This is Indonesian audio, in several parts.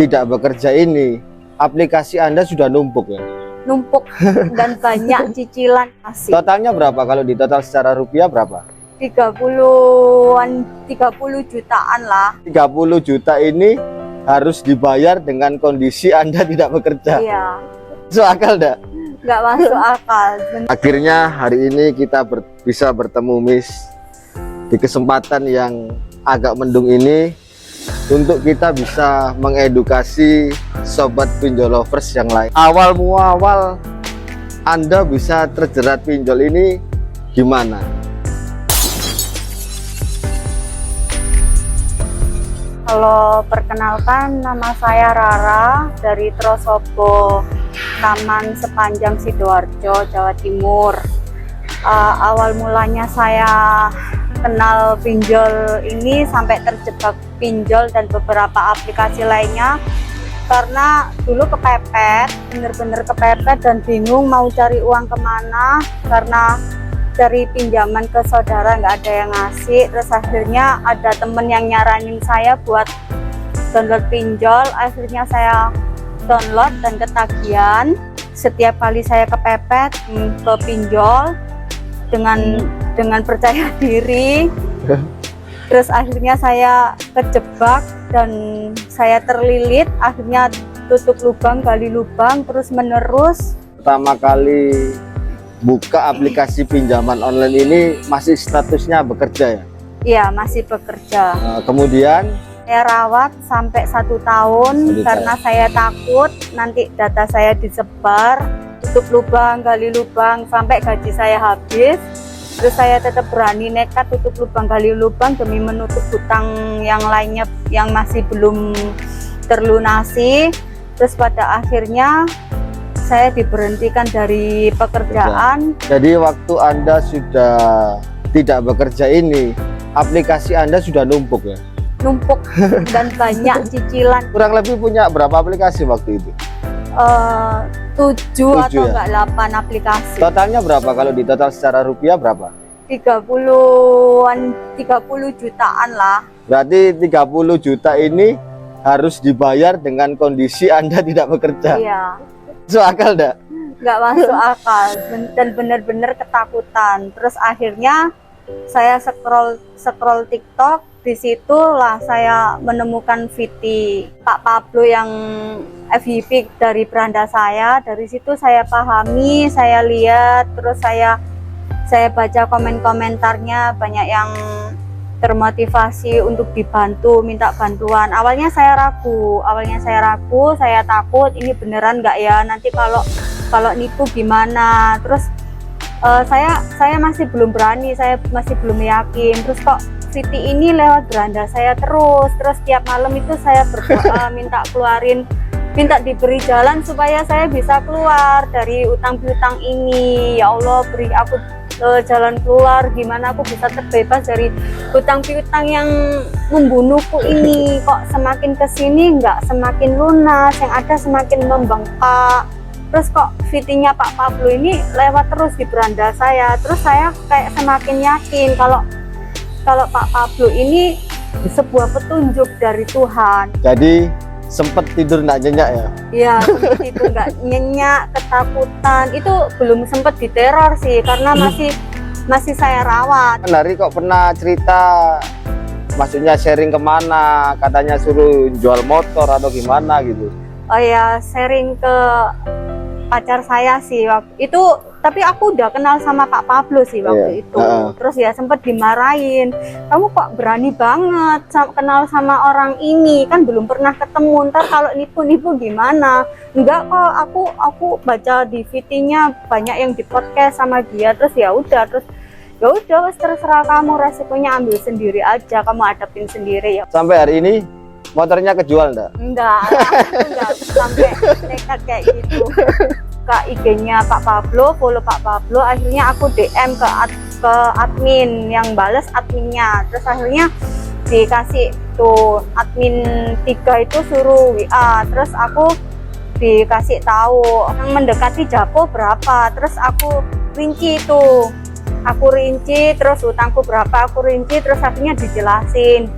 tidak bekerja ini, aplikasi Anda sudah numpuk ya? Numpuk dan banyak cicilan masih. Totalnya berapa? Kalau di total secara rupiah berapa? 30 jutaan lah. 30 juta ini harus dibayar dengan kondisi Anda tidak bekerja. Iya, Masuk akal enggak? nggak masuk akal. Akhirnya hari ini kita bisa bertemu Miss di kesempatan yang agak mendung ini untuk kita bisa mengedukasi sobat pinjol lovers yang lain. Awal muawal Anda bisa terjerat pinjol ini gimana? Kalau perkenalkan, nama saya Rara dari Trosobo, Taman Sepanjang Sidoarjo, Jawa Timur. Awal mulanya saya kenal pinjol ini sampai terjebak pinjol dan beberapa aplikasi lainnya karena dulu kepepet, bener-bener kepepet dan bingung mau cari uang kemana karena dari pinjaman ke saudara nggak ada yang ngasih. Terus akhirnya ada temen yang nyaranin saya buat download pinjol. Akhirnya saya download dan ketagihan. Setiap kali saya kepepet ke pinjol dengan percaya diri, terus akhirnya saya kejebak dan saya terlilit. Akhirnya tutup lubang gali lubang terus menerus. Pertama kali buka aplikasi pinjaman online ini masih statusnya bekerja ya? Iya, masih bekerja. Kemudian Saya rawat sampai 1 tahun karena saya takut nanti data saya disebar, tutup lubang, gali lubang sampai gaji saya habis. Terus saya tetap berani nekat tutup lubang, gali lubang demi menutup hutang yang lainnya yang masih belum terlunasi. Terus pada akhirnya saya diberhentikan dari pekerjaan. Jadi waktu Anda sudah tidak bekerja ini, aplikasi Anda sudah numpuk ya? Numpuk dan banyak cicilan. Kurang lebih punya berapa aplikasi waktu itu? 7 atau ya? enggak 8 aplikasi. Totalnya berapa? Kalau di total secara rupiah berapa? 30 jutaan lah. Berarti 30 juta ini harus dibayar dengan kondisi Anda tidak bekerja. Iya, Masuk akal enggak? nggak masuk akal dan benar-benar ketakutan. Terus akhirnya saya scroll TikTok. Di situlah saya menemukan VT Pak Pablo yang FYP dari beranda saya. Dari situ saya pahami, saya lihat, terus saya baca komen-komentarnya, banyak yang termotivasi untuk dibantu, minta bantuan. Awalnya saya ragu, saya takut ini beneran nggak ya, nanti kalau nipu gimana. Terus saya masih belum berani, saya masih belum yakin. Terus kok Siti ini lewat beranda saya terus tiap malam itu saya berdoa minta diberi jalan supaya saya bisa keluar dari utang piutang ini. Ya Allah, beri aku jalan keluar, gimana aku bisa terbebas dari utang piutang yang membunuhku ini. Kok semakin kesini nggak semakin lunas, yang ada semakin membengkak. Terus kok VT-nya Pak Pablo ini lewat terus di beranda saya. Terus saya kayak semakin yakin kalau Pak Pablo ini sebuah petunjuk dari Tuhan. Jadi sempet tidur nggak nyenyak ya? Iya, itu nggak nyenyak, ketakutan. Itu belum sempet diteror sih, karena masih saya rawat. Hari kok pernah cerita, maksudnya sharing kemana, katanya suruh jual motor atau gimana gitu? Oh ya, sharing ke pacar saya sih waktu itu. Tapi aku udah kenal sama Pak Pablo sih waktu itu. Terus ya sempet dimarahin, kamu kok berani banget kenal sama orang ini, kan belum pernah ketemu, ntar kalau nipu-nipu gimana? Enggak kok, aku baca di VT-nya banyak yang di podcast sama dia. Terus ya udah wes terserah kamu, resikonya ambil sendiri aja, kamu hadapin sendiri ya. Sampai hari ini motornya kejual enggak? Enggak sampai nekat kayak gitu. Ke IG-nya Pak Pablo, follow Pak Pablo. Akhirnya aku DM ke admin, yang bales adminnya. Terus akhirnya dikasih tuh admin 3 itu suruh WA. Terus aku dikasih tahu yang mendekati Japo berapa. Terus aku rinci itu, terus utangku berapa aku rinci. Terus akhirnya dijelasin.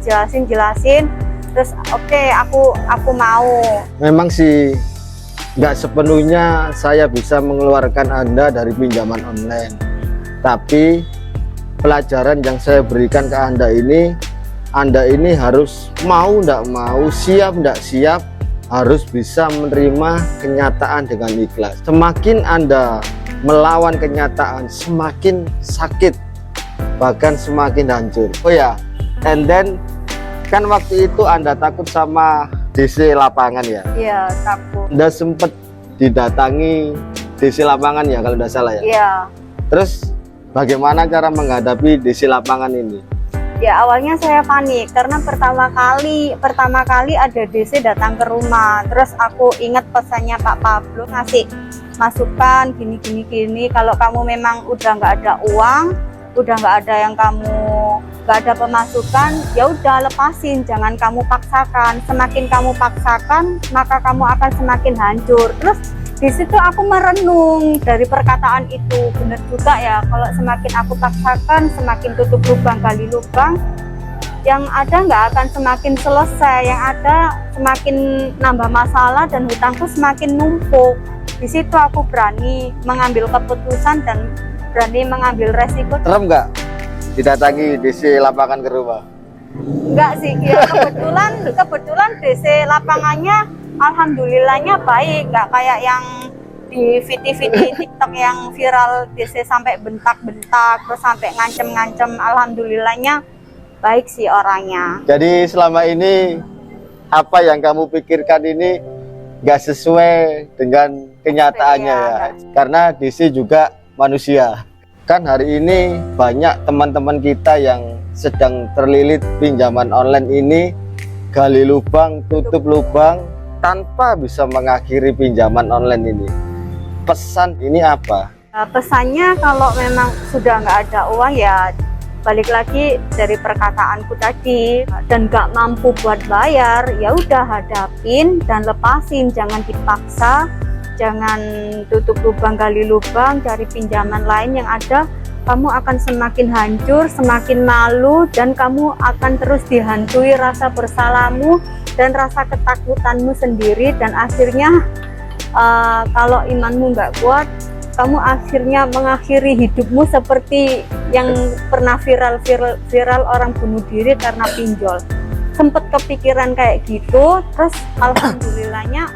Terus oke, aku mau. Memang sih nggak sepenuhnya saya bisa mengeluarkan Anda dari pinjaman online, tapi pelajaran yang saya berikan ke Anda ini harus mau ndak mau, siap ndak siap, harus bisa menerima kenyataan dengan ikhlas. Semakin Anda melawan kenyataan, semakin sakit, bahkan semakin hancur. Oh ya, and then kan waktu itu Anda takut sama DC lapangan ya? Iya, takut. Anda sempat didatangi DC lapangan ya kalau tidak salah ya? Iya. Terus bagaimana cara menghadapi DC lapangan ini? Ya awalnya saya panik karena pertama kali ada DC datang ke rumah. Terus aku ingat pesannya Pak Pablo ngasih masukan gini. Kalau kamu memang udah nggak ada uang, udah nggak ada yang nggak ada pemasukan, ya udah lepasin, jangan kamu paksakan. Semakin kamu paksakan, maka kamu akan semakin hancur. Terus di situ aku merenung dari perkataan itu, bener juga ya, kalau semakin aku paksakan, semakin tutup lubang gali lubang, yang ada nggak akan semakin selesai, yang ada semakin nambah masalah dan hutangku semakin numpuk. Di situ aku berani mengambil keputusan dan berani mengambil resiko. Serem nggak didatangi DC lapangan ke rumah? Enggak sih, ya kebetulan DC lapangannya alhamdulillahnya baik, nggak kayak yang di video TikTok yang viral DC sampai bentak-bentak terus sampai ngancem-ngancem. Alhamdulillahnya baik sih orangnya. Jadi selama ini apa yang kamu pikirkan ini nggak sesuai dengan kenyataannya ya, karena DC juga manusia. Kan hari ini banyak teman-teman kita yang sedang terlilit pinjaman online ini, gali lubang, tutup lubang, tanpa bisa mengakhiri pinjaman online ini. Pesan ini apa? Pesannya kalau memang sudah nggak ada uang ya balik lagi dari perkataanku tadi, dan nggak mampu buat bayar, ya udah hadapin dan lepasin, jangan dipaksa, jangan tutup lubang gali lubang, cari pinjaman lain. Yang ada kamu akan semakin hancur, semakin malu, dan kamu akan terus dihantui rasa bersalahmu dan rasa ketakutanmu sendiri. Dan akhirnya kalau imanmu nggak kuat, kamu akhirnya mengakhiri hidupmu seperti yang pernah viral orang bunuh diri karena pinjol. Sempet kepikiran kayak gitu, terus alhamdulillahnya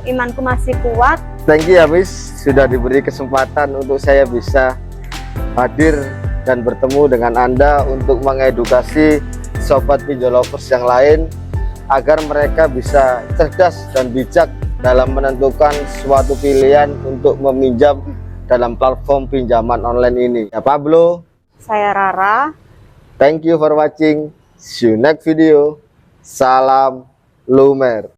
imanku masih kuat. Thank you ya Miss, sudah diberi kesempatan untuk saya bisa hadir dan bertemu dengan Anda untuk mengedukasi sobat pinjol lovers yang lain agar mereka bisa cerdas dan bijak dalam menentukan suatu pilihan untuk meminjam dalam platform pinjaman online ini. Ya Pablo, Saya Rara. thank you for watching. See you next video. Salam Lumer.